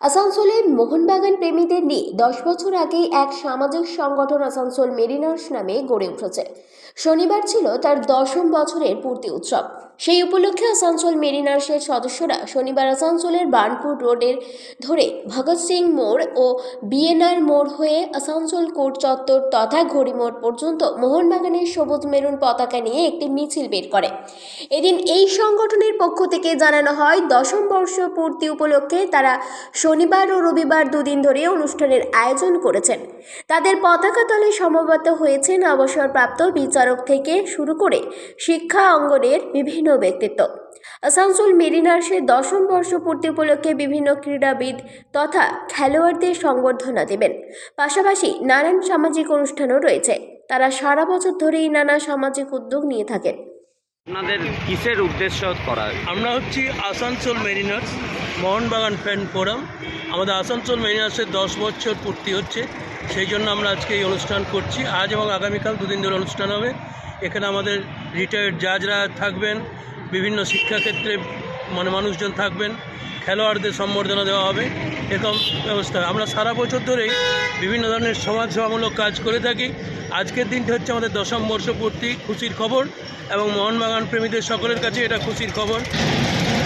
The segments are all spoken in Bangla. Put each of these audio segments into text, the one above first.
আসানসোলে মোহনবাগান প্রেমীদের নিয়ে 10 বছর আগেই এক সামাজিক সংগঠন আসানসোল মেরিনার্স নামে গড়ে উঠেছে। শনিবার ছিল তার 10ম বছরের পূর্তি উৎসব। সেই উপলক্ষে আসানসোল মেরিনার্সের সদস্যরা শনিবার আসানসোলের বার্নপুর রোডের ধরে ভগৎ সিং মোড় ও বিএনআর মোড় হয়ে আসানসোল কোর্ট চত্বর তথা ঘড়ি মোড় পর্যন্ত মোহনবাগানের সবুজ মেরুন পতাকা নিয়ে একটি মিছিল বের করে। এদিন এই সংগঠনের পক্ষ থেকে জানানো হয় 10ম বর্ষ পূর্তি উপলক্ষে তারা শনিবার ও রবিবার দুদিন ধরে অনুষ্ঠানের আয়োজন করেছেন। তাদের পতাকা তলে সমবেত হয়েছেন অবসরপ্রাপ্ত বিচারক থেকে শুরু করে শিক্ষা অঙ্গনের বিভিন্ন ব্যক্তিত্ব। আসানসোল মেরিনার্সের 10ম বর্ষ পূর্তি উপলক্ষে বিভিন্ন ক্রীড়াবিদ তথা খেলোয়াড়দের সংবর্ধনা দেবেন। পাশাপাশি নানান সামাজিক অনুষ্ঠানও রয়েছে। তারা সারা বছর ধরেই নানা সামাজিক উদ্যোগ নিয়ে থাকেন। আপনাদের কিসের উদ্দেশ্য করা? আমরা হচ্ছি Asansol Mariners Mohun Bagan fan forum. আমাদের আসানসোল মেরিনার্সের 10 বছর পূর্তি হচ্ছে, সেই জন্য আমরা আজকে এই অনুষ্ঠান করছি। আজ এবং আগামীকাল দুদিন ধরে অনুষ্ঠান হবে। এখানে আমাদের রিটায়ার্ড জাজরা থাকবেন, বিভিন্ন শিক্ষাক্ষেত্রে মানুষজন থাকবেন, খেলোয়াড়দের সম্বর্ধনা দেওয়া হবে, এরকম ব্যবস্থা। আমরা সারা বছর ধরেই বিভিন্ন ধরনের সমাজসেবামূলক কাজ করে থাকি। আজকের দিনটা হচ্ছে আমাদের 10ম বর্ষ পূর্তি, খুশির খবর, এবং মোহনবাগান প্রেমীদের সকলের কাছে এটা খুশির খবর।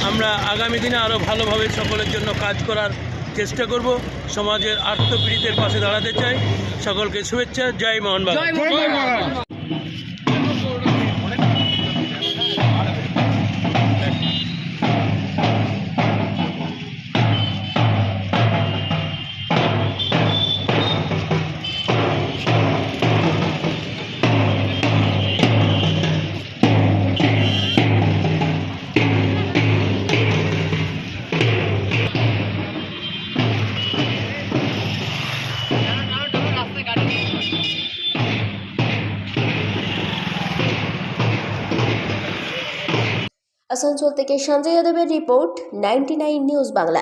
আমরা আগামী দিনে আরও ভালোভাবে সকলের জন্য কাজ করার চেষ্টা করব, সমাজের আর্তপীড়িতের পাশে দাঁড়াতে চাই। সকলকে শুভেচ্ছা। জয় মোহনবাগান। আসানসোল থেকে সঞ্জয় যাদবের রিপোর্ট, 99 নিউজ বাংলা।